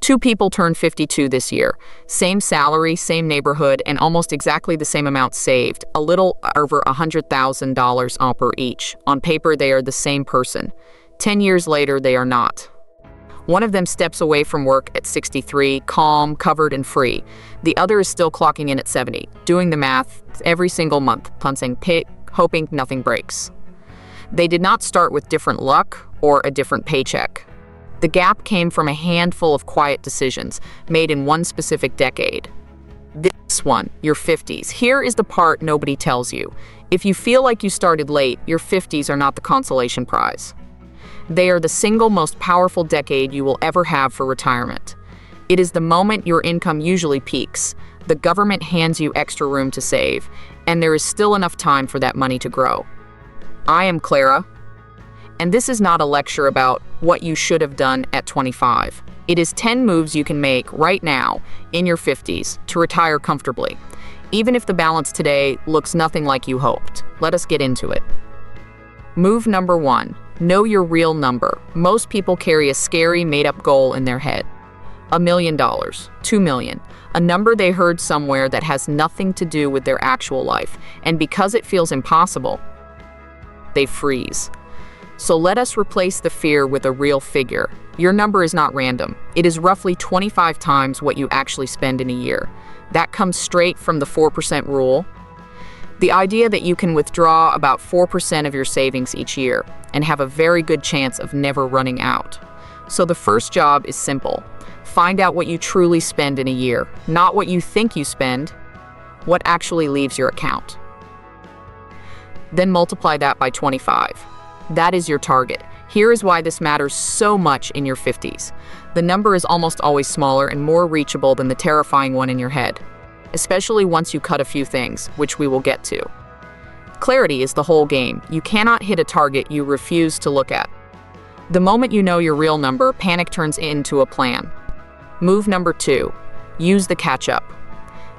Two people turned 52 this year. Same salary, same neighborhood, and almost exactly the same amount saved, a little over $100,000 per each. On paper, they are the same person. 10 years later, they are not. One of them steps away from work at 63, calm, covered, and free. The other is still clocking in at 70, doing the math every single month, punching pit, hoping nothing breaks. They did not start with different luck or a different paycheck. The gap came from a handful of quiet decisions made in one specific decade. This one, your 50s. Here is the part nobody tells you. If you feel like you started late, your 50s are not the consolation prize. They are the single most powerful decade you will ever have for retirement. It is the moment your income usually peaks. The government hands you extra room to save, and there is still enough time for that money to grow. I am Clara, and this is not a lecture about what you should have done at 25. It is 10 moves you can make right now in your 50s to retire comfortably, even if the balance today looks nothing like you hoped. Let us get into it. Move number 1. Know your real number. Most people carry a scary, made-up goal in their head. $1 million, $2 million, a number they heard somewhere that has nothing to do with their actual life, and because it feels impossible, they freeze. So let us replace the fear with a real figure. Your number is not random. It is roughly 25 times what you actually spend in a year. That comes straight from the 4% rule. The idea that you can withdraw about 4% of your savings each year and have a very good chance of never running out. So the first job is simple. Find out what you truly spend in a year, not what you think you spend, what actually leaves your account. Then multiply that by 25. That is your target. Here is why this matters so much in your 50s. The number is almost always smaller and more reachable than the terrifying one in your head, especially once you cut a few things, which we will get to. Clarity is the whole game. You cannot hit a target you refuse to look at. The moment you know your real number, panic turns into a plan. Move number 2. Use the catch-up.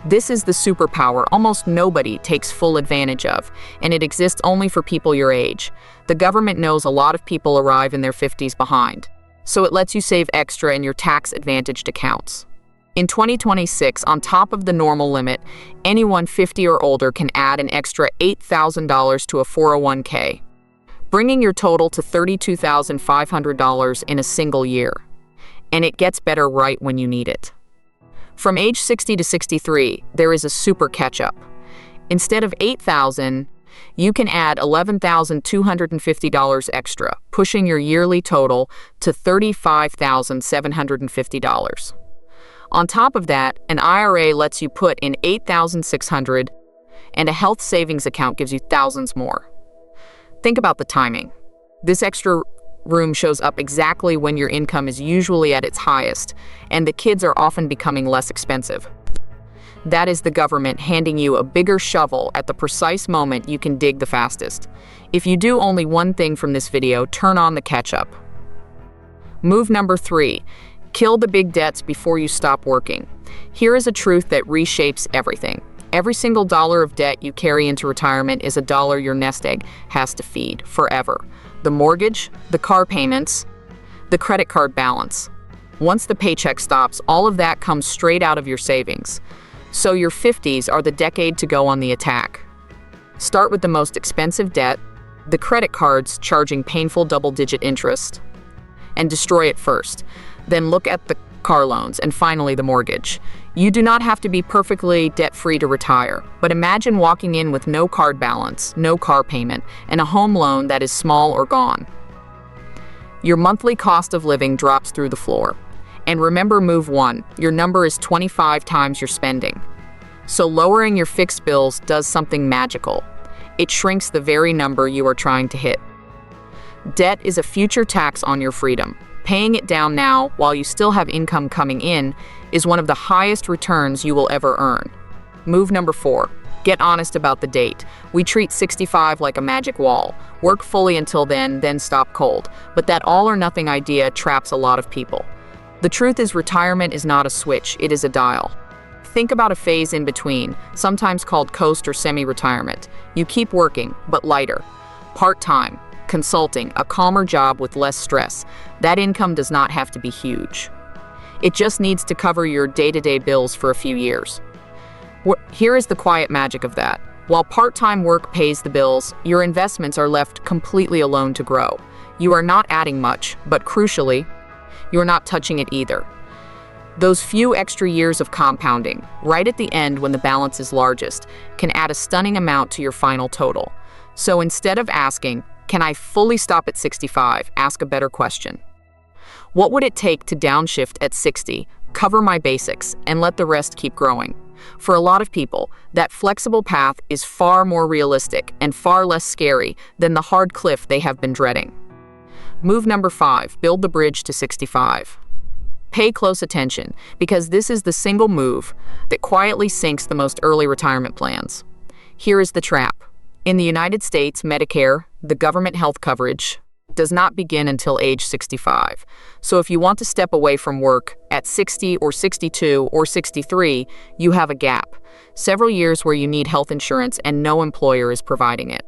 This is the superpower almost nobody takes full advantage of, and it exists only for people your age. The government knows a lot of people arrive in their 50s behind, so it lets you save extra in your tax-advantaged accounts. In 2026, on top of the normal limit, anyone 50 or older can add an extra $8,000 to a 401k, bringing your total to $32,500 in a single year. And it gets better right when you need it. From age 60 to 63, there is a super catch-up. Instead of $8,000, you can add $11,250 extra, pushing your yearly total to $35,750. On top of that, an IRA lets you put in $8,600, and a health savings account gives you thousands more. Think about the timing. This extra room shows up exactly when your income is usually at its highest, and the kids are often becoming less expensive. That is the government handing you a bigger shovel at the precise moment you can dig the fastest. If you do only one thing from this video, turn on the catch-up. Move number 3. Kill the big debts before you stop working. Here is a truth that reshapes everything. Every single dollar of debt you carry into retirement is a dollar your nest egg has to feed forever. The mortgage, the car payments, the credit card balance. Once the paycheck stops, all of that comes straight out of your savings. So your 50s are the decade to go on the attack. Start with the most expensive debt, the credit cards charging painful double-digit interest, and destroy it first. Then look at the car loans, and finally the mortgage. You do not have to be perfectly debt-free to retire, but imagine walking in with no card balance, no car payment, and a home loan that is small or gone. Your monthly cost of living drops through the floor. And remember move 1, your number is 25 times your spending. So lowering your fixed bills does something magical. It shrinks the very number you are trying to hit. Debt is a future tax on your freedom. Paying it down now while you still have income coming in is one of the highest returns you will ever earn. Move number 4. Get honest about the date. We treat 65 like a magic wall. Work fully until then stop cold. But that all-or-nothing idea traps a lot of people. The truth is retirement is not a switch, it is a dial. Think about a phase in between, sometimes called coast or semi-retirement. You keep working, but lighter. Part-time, consulting, a calmer job with less stress. That income does not have to be huge. It just needs to cover your day-to-day bills for a few years. Here is the quiet magic of that. While part-time work pays the bills, your investments are left completely alone to grow. You are not adding much, but crucially, you are not touching it either. Those few extra years of compounding, right at the end when the balance is largest, can add a stunning amount to your final total. So instead of asking, "Can I fully stop at 65?" ask a better question. What would it take to downshift at 60, cover my basics, and let the rest keep growing? For a lot of people, that flexible path is far more realistic and far less scary than the hard cliff they have been dreading. Move number 5, build the bridge to 65. Pay close attention, because this is the single move that quietly sinks the most early retirement plans. Here is the trap. In the United States, Medicare, the government health coverage, does not begin until age 65. So if you want to step away from work at 60 or 62 or 63, you have a gap. Several years where you need health insurance and no employer is providing it.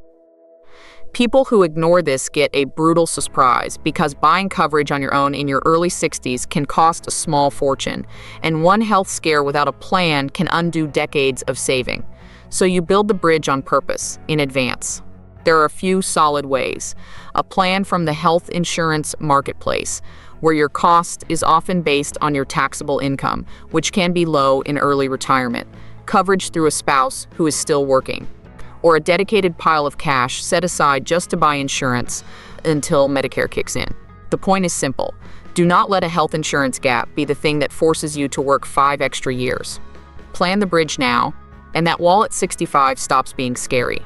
People who ignore this get a brutal surprise because buying coverage on your own in your early 60s can cost a small fortune, and one health scare without a plan can undo decades of saving. So you build the bridge on purpose, in advance. There are a few solid ways. A plan from the health insurance marketplace, where your cost is often based on your taxable income, which can be low in early retirement. Coverage through a spouse who is still working, or a dedicated pile of cash set aside just to buy insurance until Medicare kicks in. The point is simple. Do not let a health insurance gap be the thing that forces you to work 5 extra years. Plan the bridge now, and that wall at 65 stops being scary.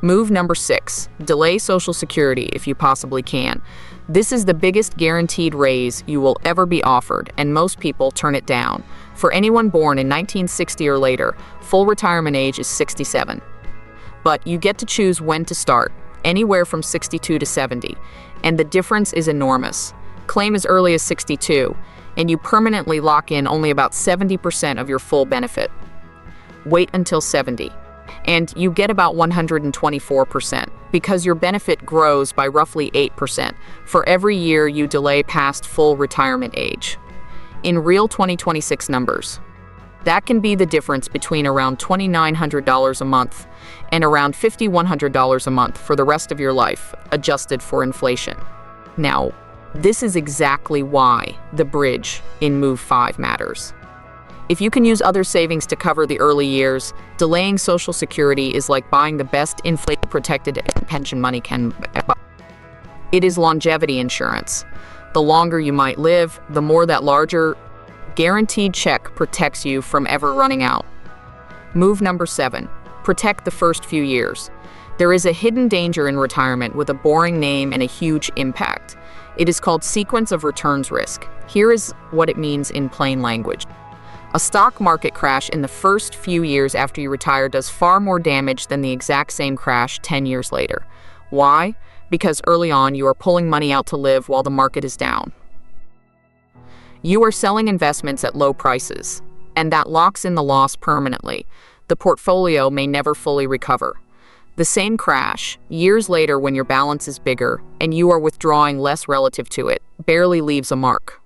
Move number 6, delay Social Security if you possibly can. This is the biggest guaranteed raise you will ever be offered, and most people turn it down. For anyone born in 1960 or later, full retirement age is 67. But you get to choose when to start, anywhere from 62 to 70, and the difference is enormous. Claim as early as 62, and you permanently lock in only about 70% of your full benefit. Wait until 70, and you get about 124%, because your benefit grows by roughly 8% for every year you delay past full retirement age. In real 2026 numbers, that can be the difference between around $2,900 a month and around $5,100 a month for the rest of your life, adjusted for inflation. Now, this is exactly why the bridge in Move 5 matters. If you can use other savings to cover the early years, delaying Social Security is like buying the best inflation-protected pension money can buy. It is longevity insurance. The longer you might live, the more that larger guaranteed check protects you from ever running out. Move number 7, protect the first few years. There is a hidden danger in retirement with a boring name and a huge impact. It is called sequence of returns risk. Here is what it means in plain language. A stock market crash in the first few years after you retire does far more damage than the exact same crash 10 years later. Why? Because early on you are pulling money out to live while the market is down. You are selling investments at low prices, and that locks in the loss permanently. The portfolio may never fully recover. The same crash, years later when your balance is bigger and you are withdrawing less relative to it, barely leaves a mark.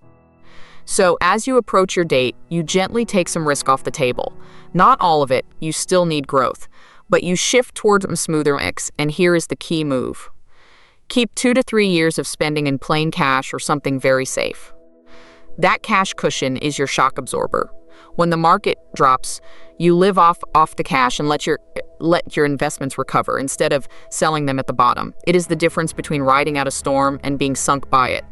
So as you approach your date, you gently take some risk off the table. Not all of it, you still need growth, but you shift towards a smoother mix, and here is the key move. Keep 2 to 3 years of spending in plain cash or something very safe. That cash cushion is your shock absorber. When the market drops, you live off the cash and let your investments recover instead of selling them at the bottom. It is the difference between riding out a storm and being sunk by it.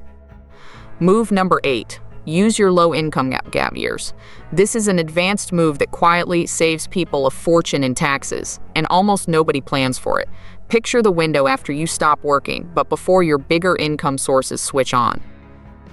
Move number 8, use your low-income gap years. This is an advanced move that quietly saves people a fortune in taxes, and almost nobody plans for it. Picture the window after you stop working, but before your bigger income sources switch on.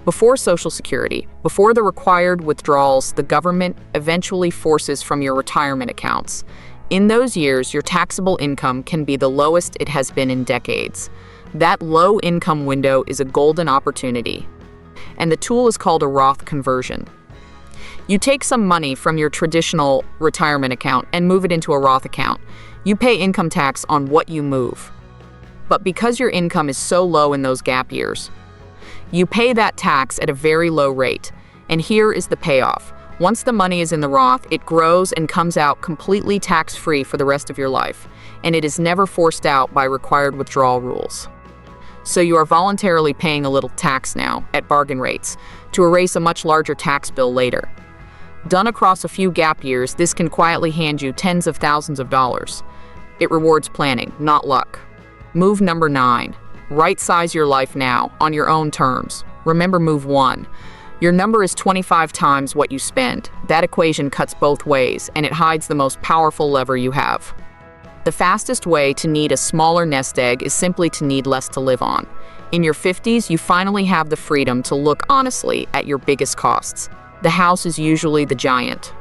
Before Social Security, before the required withdrawals the government eventually forces from your retirement accounts. In those years, your taxable income can be the lowest it has been in decades. That low income window is a golden opportunity, and the tool is called a Roth conversion. You take some money from your traditional retirement account and move it into a Roth account. You pay income tax on what you move. But because your income is so low in those gap years, you pay that tax at a very low rate. And here is the payoff. Once the money is in the Roth, it grows and comes out completely tax-free for the rest of your life, and it is never forced out by required withdrawal rules. So you are voluntarily paying a little tax now, at bargain rates, to erase a much larger tax bill later. Done across a few gap years, this can quietly hand you tens of thousands of dollars. It rewards planning, not luck. Move number 9. Right-size your life now, on your own terms. Remember move 1. Your number is 25 times what you spend. That equation cuts both ways, and it hides the most powerful lever you have. The fastest way to need a smaller nest egg is simply to need less to live on. In your 50s, you finally have the freedom to look honestly at your biggest costs. The house is usually the giant.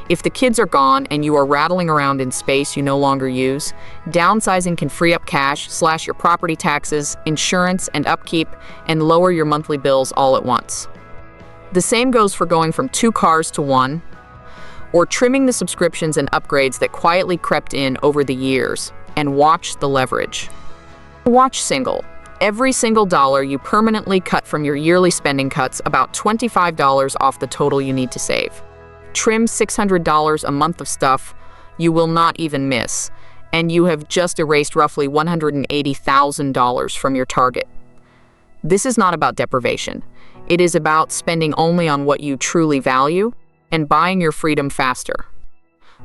If the kids are gone and you are rattling around in space you no longer use, downsizing can free up cash, slash your property taxes, insurance, and upkeep, and lower your monthly bills all at once. The same goes for going from 2 cars to 1, or trimming the subscriptions and upgrades that quietly crept in over the years, and watch the leverage. Watch single. Every single dollar you permanently cut from your yearly spending cuts about $25 off the total you need to save. Trim $600 a month of stuff you will not even miss, and you have just erased roughly $180,000 from your target. This is not about deprivation. It is about spending only on what you truly value and buying your freedom faster.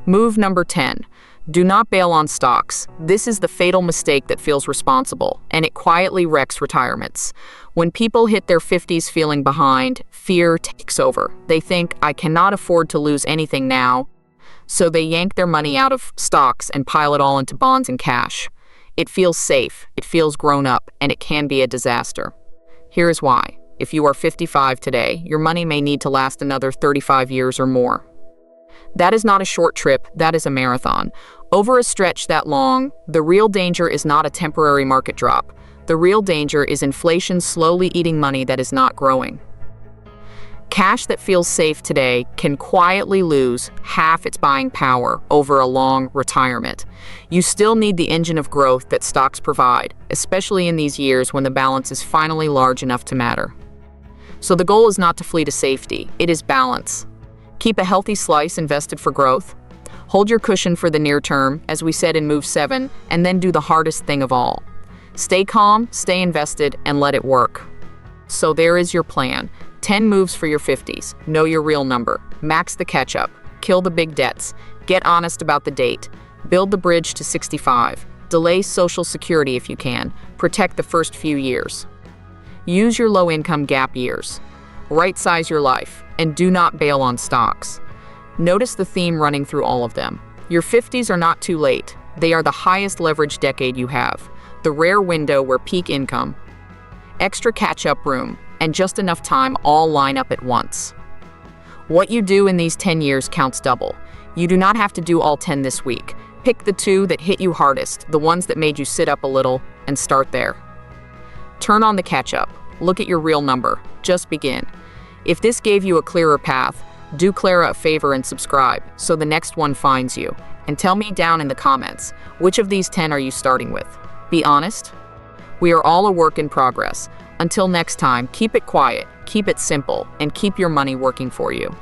Move number 10. Do not bail on stocks. This is the fatal mistake that feels responsible, and it quietly wrecks retirements. When people hit their 50s feeling behind, fear takes over. They think, I cannot afford to lose anything now, so they yank their money out of stocks and pile it all into bonds and cash. It feels safe, it feels grown up, and it can be a disaster. Here is why. If you are 55 today, your money may need to last another 35 years or more. That is not a short trip, that is a marathon. Over a stretch that long, the real danger is not a temporary market drop. The real danger is inflation slowly eating money that is not growing. Cash that feels safe today can quietly lose half its buying power over a long retirement. You still need the engine of growth that stocks provide, especially in these years when the balance is finally large enough to matter. So the goal is not to flee to safety, it is balance. Keep a healthy slice invested for growth. Hold your cushion for the near term, as we said in Move 7, and then do the hardest thing of all. Stay calm, stay invested, and let it work. So there is your plan. 10 moves for your 50s. Know your real number. Max the catch-up. Kill the big debts. Get honest about the date. Build the bridge to 65. Delay Social Security if you can. Protect the first few years. Use your low-income gap years. Right-size your life. And do not bail on stocks. Notice the theme running through all of them. Your 50s are not too late. They are the highest leverage decade you have. The rare window where peak income, extra catch-up room, and just enough time all line up at once. What you do in these 10 years counts double. You do not have to do all 10 this week. Pick the 2 that hit you hardest, the ones that made you sit up a little, and start there. Turn on the catch-up. Look at your real number. Just begin. If this gave you a clearer path, do Clara a favor and subscribe so the next one finds you. And tell me down in the comments, which of these 10 are you starting with? Be honest. We are all a work in progress. Until next time, keep it quiet, keep it simple, and keep your money working for you.